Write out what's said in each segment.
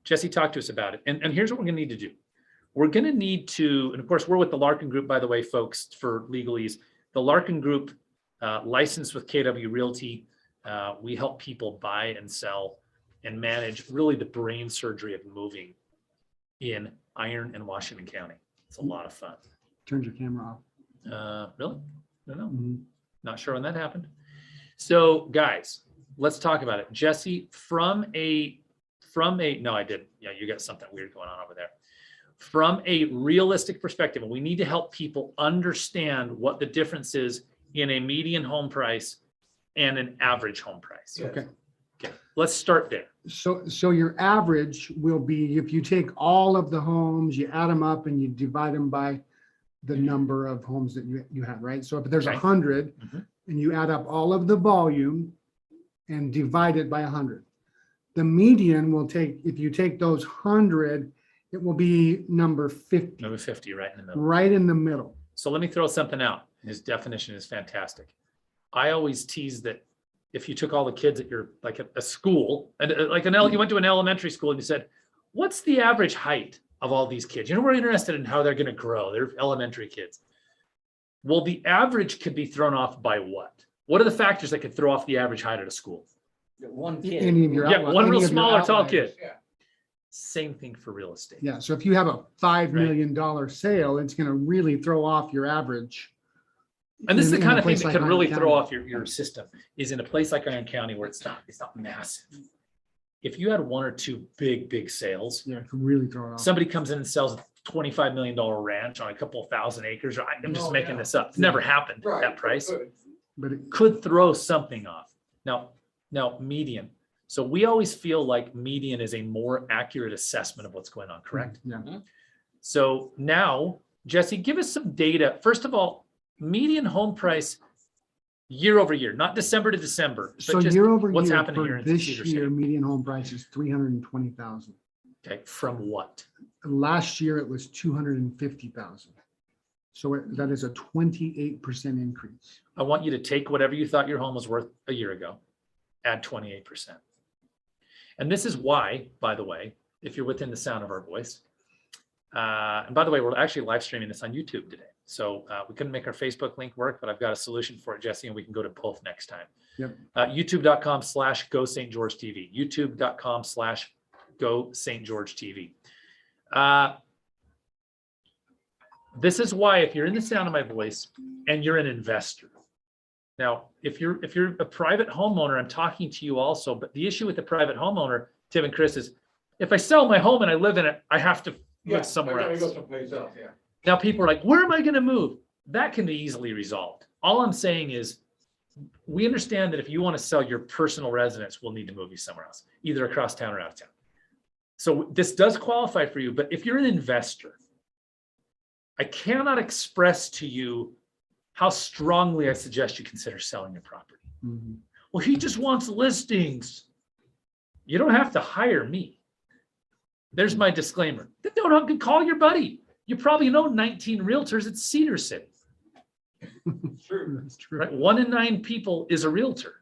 Jesse, talk to us about it. And here's what we're going to need to do. We're going to need to, and of course, we're with the Larkin Group, by the way, folks, for legalese. The Larkin Group, licensed with KW Realty. We help people buy and sell and manage really the brain surgery of moving in Iron and Washington County. It's a lot of fun. Turns your camera off. Really? No. Mm-hmm. Not sure when that happened. So guys, let's talk about it. Jesse, no, I didn't. Yeah, you got something weird going on over there. From a realistic perspective, we need to help people understand what the difference is in a median home price and an average home price. Okay. Okay. Let's start there. So your average will be, if you take all of the homes, you add them up and you divide them by the number of homes that you have, right? So if there's 100 and you add up all of the volume and divide it by 100, the median will take, if you take those 100, it will be number 50. Number 50, right in the middle. Right in the middle. So let me throw something out. His definition is fantastic. I always tease that if you took all the kids at your, like a school, and you went to an elementary school and you said, what's the average height of all these kids? You know, we're interested in how they're going to grow. They're elementary kids. Well, the average could be thrown off by what? What are the factors that could throw off the average height at a school? One kid. One real small or tall kid. Yeah. Same thing for real estate. Yeah. So if you have a $5 million sale, it's going to really throw off your average. And this is the kind of thing that can really throw off your system, is in a place like Iron County where it's not massive. If you had one or two big sales, yeah, it can really throw it off. Somebody comes in and sells a $25 million ranch on a couple of thousand acres. I'm just making this up. It's never happened at that price, but it could throw something off. Now median. So we always feel like median is a more accurate assessment of what's going on, correct? Yeah. So now, Jesse, give us some data. First of all, median home price year over year, not December to December. So year over what's year, happening here in this Cedar year, City? median home price is $320,000. Okay, from what? Last year it was $250,000. So that is a 28% increase. I want you to take whatever you thought your home was worth a year ago, add 28%. And this is why, by the way, if you're within the sound of our voice, and by the way, we're actually live streaming this on YouTube today. So we couldn't make our Facebook link work, but I've got a solution for it, Jesse, and we can go to both next time. Yep. YouTube.com/Go St. George TV. YouTube.com/Go St. George TV. This is why, if you're in the sound of my voice and you're an investor. Now, if you're a private homeowner, I'm talking to you also, but the issue with the private homeowner, Tim and Chris, is if I sell my home and I live in it, I have to move somewhere else. Go someplace else, yeah. Now people are like, where am I going to move? That can be easily resolved. All I'm saying is we understand that if you want to sell your personal residence, we'll need to move you somewhere else, either across town or out of town. So this does qualify for you, but if you're an investor, I cannot express to you how strongly I suggest you consider selling your property. Mm-hmm. Well, he just wants listings. You don't have to hire me. There's my disclaimer. Then don't call your buddy. You probably know 19 realtors at Cedar City. True. That's true. Right? 1 in 9 people is a realtor.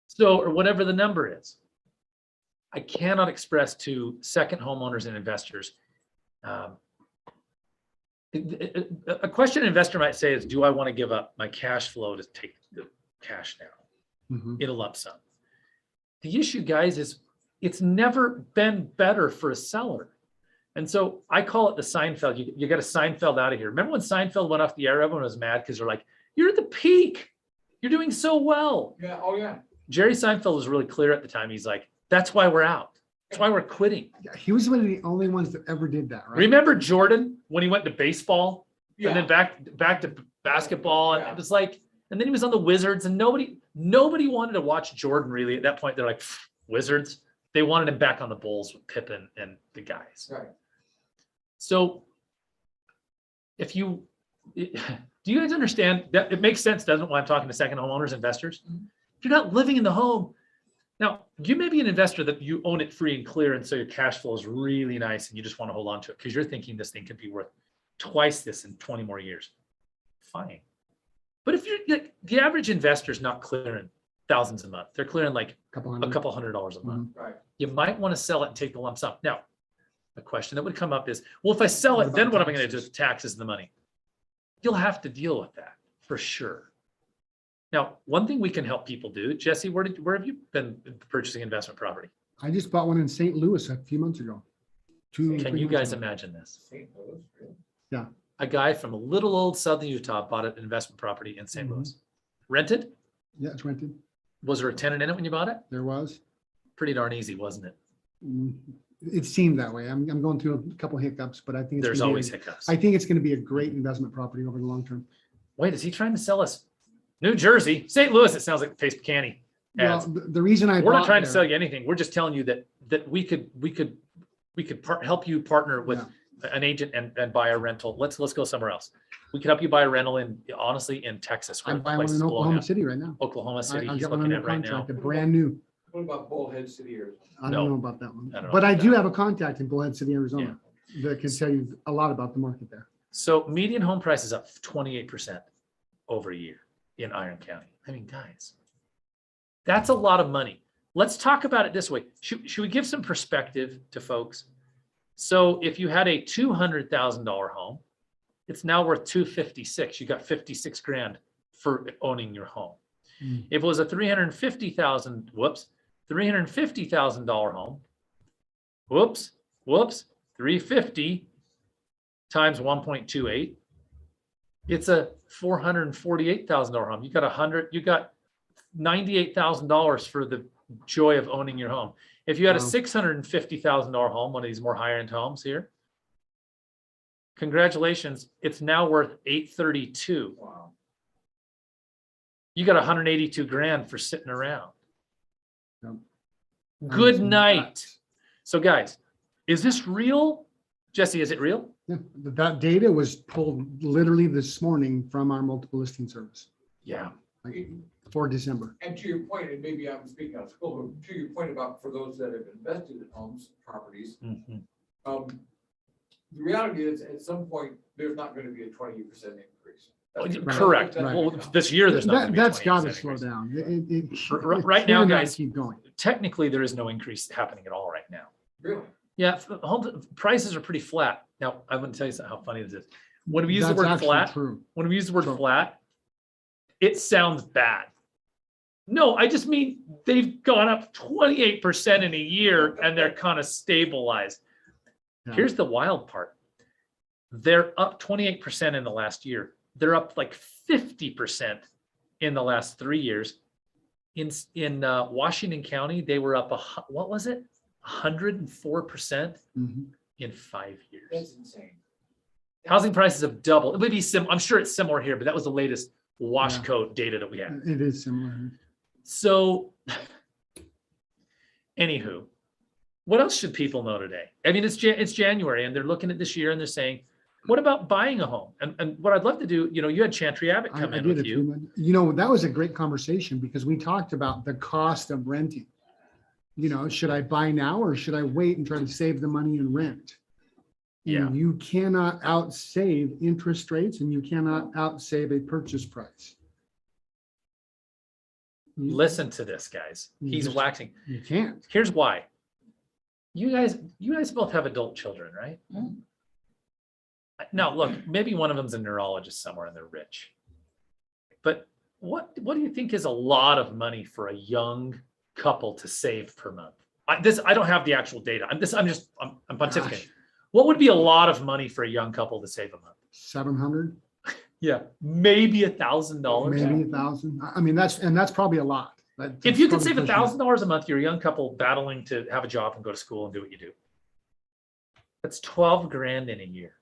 So, or whatever the number is. I cannot express to second homeowners and investors. A question an investor might say is, do I want to give up my cash flow to take the cash now in a lump sum? The issue, guys, is it's never been better for a seller. And so I call it the Seinfeld. You got a Seinfeld out of here. Remember when Seinfeld went off the air? Everyone was mad because they're like, you're at the peak. You're doing so well. Yeah. Oh, yeah. Jerry Seinfeld was really clear at the time. He's like, that's why we're out. That's why we're quitting. Yeah, he was one of the only ones that ever did that, right? Remember Jordan when he went to baseball Yeah. and then back to basketball? And it was like, and then he was on the Wizards, and nobody wanted to watch Jordan really at that point. They're like, Wizards. They wanted him back on the Bulls with Pippen and the guys. Right. So do you guys understand that it makes sense, doesn't it, when I'm talking to second homeowners, investors? Mm-hmm. If you're not living in the home. Now, you may be an investor that you own it free and clear, and so your cash flow is really nice and you just want to hold on to it because you're thinking this thing could be worth twice this in 20 more years. Fine. But if you're the average investor is not clearing thousands a month. They're clearing like Couple a hundred. couple $100 a month. Right. You might want to sell it and take the lump sum. Now, the question that would come up is, well, if I sell What it, then about what am I going to do taxes? with the taxes and the money? You'll have to deal with that for sure. Now, one thing we can help people do, Jesse, where have you been purchasing investment property? I just bought one in St. Louis a few months ago. Can 3 you months guys ago. imagine this? St. Louis, really? A guy from a little old southern Utah bought an investment property in St. Mhm. Louis. Rented? Yeah, it's rented. Was there a tenant in it when you bought it? There was. Pretty darn easy, wasn't it? It seemed that way. I'm going through a couple hiccups, but I think There's gonna be always hiccups. I think it's going to be a great investment property over the long term. Wait, is he trying to sell us New Jersey? St. Louis, it sounds like Facebook canny Well, ads. the reason I We're not bought trying to there- sell you anything. We're just telling you that we could help you partner with an agent and buy a rental. Let's go somewhere else. We could help you buy a rental honestly in Texas. where I'm the buying place one is in blowing Oklahoma up. City right now. Oklahoma City, I he's got one looking under at right now. contract, a brand new. What about Bullhead City, Arizona? I No. don't know about that one, I don't know but about I do that. have a contact in Bullhead City, Arizona, that can tell you a lot about the market there. So median home price is up 28% over a year in Iron County. I mean, guys, that's a lot of money. Let's talk about it this way. Should we give some perspective to folks? So if you had a $200,000 home, it's now worth $256,000. You got 56 grand for owning your home. Mm. If it was a $350,000 home, 350 times 1.28, it's a $448,000 home. You got $98,000 for the joy of owning your home. If you had a Wow. $650,000 home, one of these more higher end homes here, congratulations, it's now worth $832,000. Wow. You got 182 grand for sitting around. Yep. Good That's night. nuts. So guys, is this real? Jesse, is it real? Yeah, that data was pulled literally this morning from our multiple listing service Yeah. for December. And to your point, and maybe I'm speaking out of school, but to your point about for those that have invested in homes, properties, Mhm. the reality is at some point, there's not going to be a 20% increase. Correct. Right. Well, this year, there's not gonna be That's got to 20% slow increase. down. Right now, cannot guys, keep going. technically, there is no increase happening at all right now. Really? Yeah, home prices are pretty flat. Now, I want to tell you how funny this is. When we use the That's word actually flat, true. when we use the word True. flat, it sounds bad. No, I just mean they've gone up 28% in a year and they're kind of stabilized. Yeah. Here's the wild part. They're up 28% in the last year. They're up like 50% in the last 3 years. In Washington County, they were up, what was it? 104% Mhm. in 5 years. That's insane. Housing prices have doubled. It may be I'm sure it's similar here, but that was the latest Yeah. Washco data that we had. It is similar. So, anywho, what else should people know today? I mean, it's January and they're looking at this year and they're saying, what about buying a home? And what I'd love to do, you had Chantry Abbott come I in did with a you. few months. That was a great conversation because we talked about the cost of renting. Should I buy now or should I wait and try to save the money and rent? Yeah. And you cannot outsave interest rates and you cannot outsave a purchase price. Listen to this, guys. He's just- waxing. You can't. Here's why. You guys both have adult children, right? Mhm. Now, look, maybe one of them's a neurologist somewhere and they're rich. But what do you think is a lot of money for a young couple to save per month? I don't have the actual data. I'm pontificating. Gosh. What would be a lot of money for a young couple to save a month? 700, Yeah, maybe $1,000. maybe 1,000. I mean, that's probably a lot. If you could save $1,000 a month, you're a young couple battling to have a job and go to school and do what you do. That's 12 grand in a year.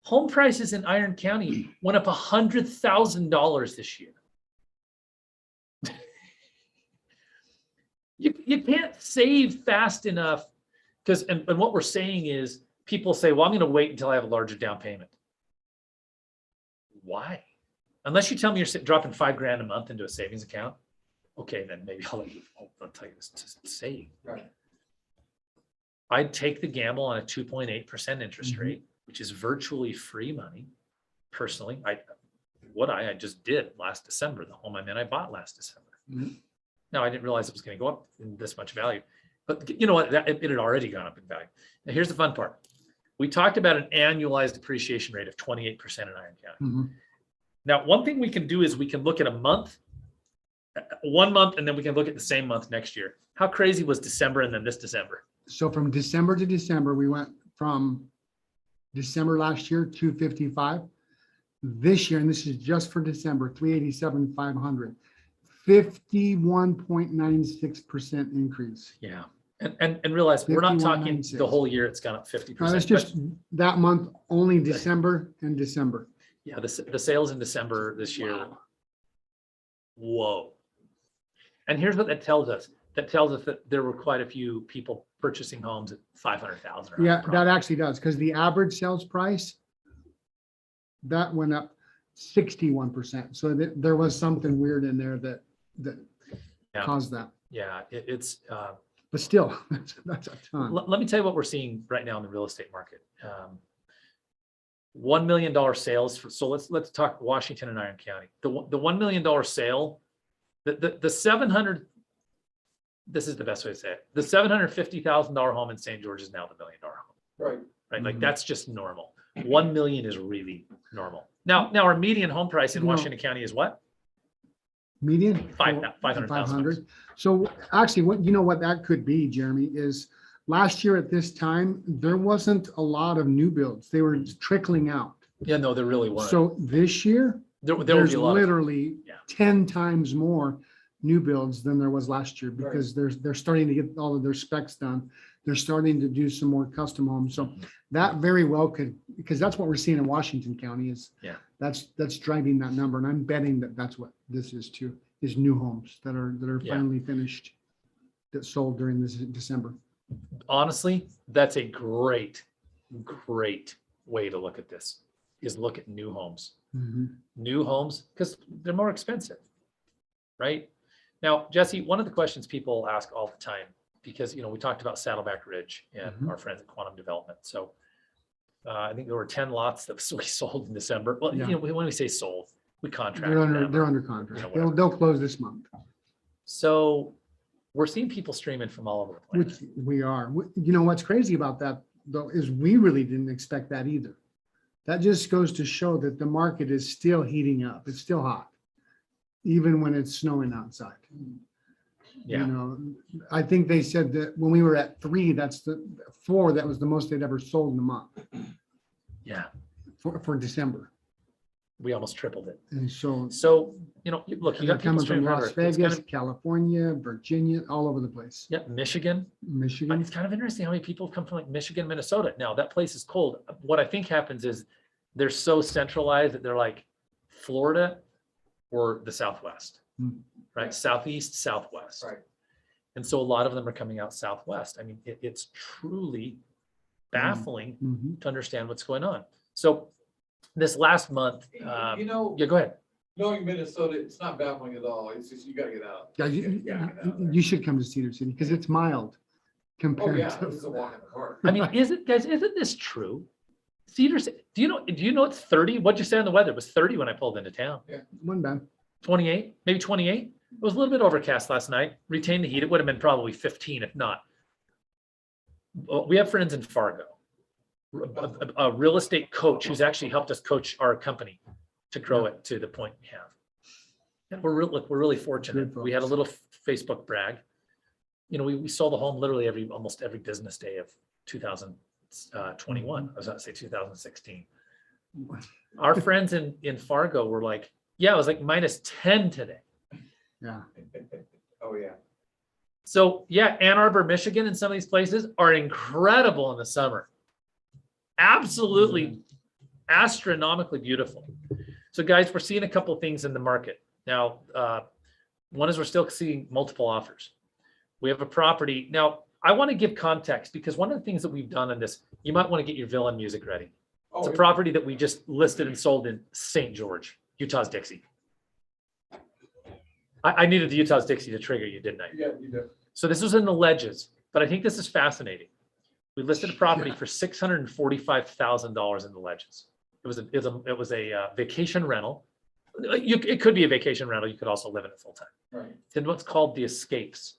Home prices in Iron County went up $100,000 this year. You can't save fast enough because, and what we're saying is people say, well, I'm going to wait until I have a larger down payment. Why? Unless you tell me you're dropping $5 grand a month into a savings account. Okay, then maybe I'll tell you this to save. Right. I'd take the gamble on a 2.8% interest Mhm. rate, which is virtually free money. Personally, I just did last December. The home I bought last December. Mhm. Now, I didn't realize it was going to go up in this much value, but you know what? It had already gone up in value. Now, here's the fun part. We talked about an annualized appreciation rate of 28% in Iron County. Now, one thing we can do is we can look at a month, 1 month, and then we can look at the same month next year. How crazy was December and then this December? So from December to December, we went from December last year, 255. This year, and this is just for December, 387,500. 51.96% increase. Yeah. And realize we're not talking 51.96. the whole year. It's gone up 50%. That's just that month, only December and December. Yeah. The sales in December this year. Wow. Whoa. And here's what that tells us. That tells us that there were quite a few people purchasing homes at 500,000. Yeah, that actually does, because the average sales price, that went up 61%. So there was something weird in there that caused that. Yeah, it's. But still, that's a ton. Let me tell you what we're seeing right now in the real estate market. $1 million sales. So let's talk Washington and Iron County. The $1 million sale, the 700. This is the best way to say it. The $750,000 home in St. George is now the $1 million home. Right. Right. Like that's just normal. 1 million is really normal. Now our median home price in Washington County is what? Median? 500,000. So actually, what that could be, Jeremy, is last year at this time, there wasn't a lot of new builds. They were trickling out. Yeah, no, there really was. So this year, there will there's be a lot literally 10 times more new builds than there was last year, because they're starting to get all of their specs done. They're starting to do some more custom homes. So that very well could, because that's what we're seeing in Washington County is that's driving that number. And I'm betting that that's what this is too, is new homes that are finally finished, that sold during this December. Honestly, that's a great way to look at this, is look at new homes. New homes, because they're more expensive, right? Now, Jesse, one of the questions people ask all the time, because we talked about Saddleback Ridge and our friends at Quantum Development. So I think there were 10 lots that we sold in December. Well, when we say sold, we contracted them. They're under contract. They'll close this month. So we're seeing people streaming from all over the place. Which we are. What's crazy about that though is we really didn't expect that either. That just goes to show that the market is still heating up. It's still hot, even when it's snowing outside. Yeah. I think they said that when we were at 3, that's the 4, that was the most they'd ever sold in a month. Yeah. For December. We almost tripled it. And so look, you got people coming from streaming Las forever. Vegas, California, Virginia, all over the place. Yeah, Michigan. It's kind of interesting how many people come from like Michigan, Minnesota. Now that place is cold. What I think happens is they're so centralized that they're like Florida or the Southwest, right? Southeast, Southwest. Right. And so a lot of them are coming out Southwest. I mean, it's truly baffling to understand what's going on. So this last month, yeah, go ahead. Knowing Minnesota, it's not baffling at all. It's just, you gotta get out. Yeah, you should come to Cedar City because it's mild compared to. This is a walk in the park. I mean, isn't this true? Cedar City, do you know it's 30? What'd you say on the weather? It was 30 when I pulled into town. Yeah. One bad. 28, maybe 28. It was a little bit overcast last night. Retained the heat. It would have been probably 15 if not. We have friends in Fargo, a real estate coach who's actually helped us coach our company to grow it to the point we have. And we're really fortunate. We had a little Facebook brag. We sold a home literally almost every business day of 2021. I was about to say 2016. Our friends in Fargo were like, yeah, it was like -10 today. Yeah. Oh, yeah. So yeah, Ann Arbor, Michigan, and some of these places are incredible in the summer. Absolutely astronomically beautiful. So guys, we're seeing a couple of things in the market. Now, one is we're still seeing multiple offers. We have a property. Now, I want to give context because one of the things that we've done on this, you might want to get your villain music ready. It's a property that we just listed and sold in St. George, Utah's Dixie. I needed the Utah's Dixie to trigger you, didn't I? Yeah, you do. So this was in the ledges, but I think this is fascinating. We listed a property for $645,000 in the ledges. It was a vacation rental, It could be a vacation rental. You could also live in it full time. Right. Then what's called the escapes.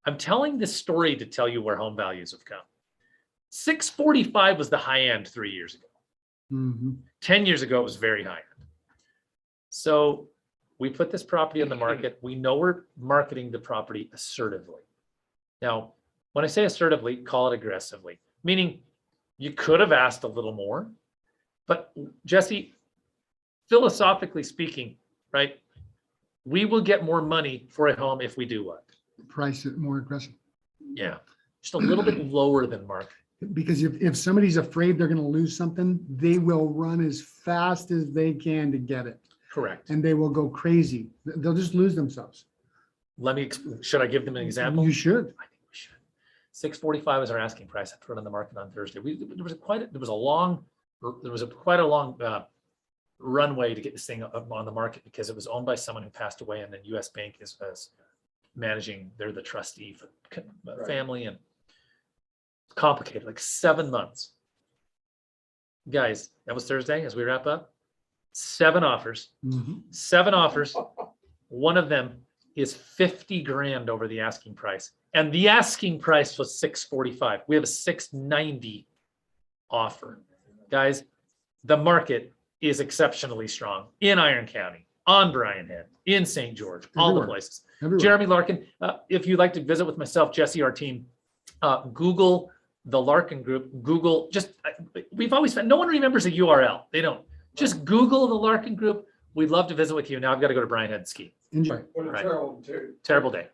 I'm telling this story to tell you where home values have come. 645 was the high end 3 years ago. 10 years ago, it was very high end. So we put this property on the market. We know we're marketing the property assertively. Now, when I say assertively, call it aggressively, meaning you could have asked a little more, but Jesse, philosophically speaking, right? We will get more money for a home if we do what? Price it more aggressive. Yeah, just a little bit lower than market. Because if somebody's afraid they're going to lose something, they will run as fast as they can to get it. Correct. And they will go crazy. They'll just lose themselves. Should I give them an example? You should. I think we should. 645 is our asking price. I put it on the market on Thursday. There was quite a long runway to get this thing up on the market because it was owned by someone who passed away, and then U.S. Bank is managing. They're the trustee for the family, and it's complicated. Like 7 months, guys. That was Thursday. As we wrap up, 7 offers. 7 offers. One of them is 50 grand over the asking price, and the asking price was 645. We have a 690 offer, guys. The market is exceptionally strong in Iron County, on Bryan Head, in St. George, all the places. Everywhere. Jeremy Larkin, if you'd like to visit with myself, Jesse, our team, Google the Larkin Group. Google, we've always found, no one remembers a URL. They don't. Just Google the Larkin Group. We'd love to visit with you. Now I've got to go to Bryan Head and ski. Enjoy. What a Right. terrible, Terrible day.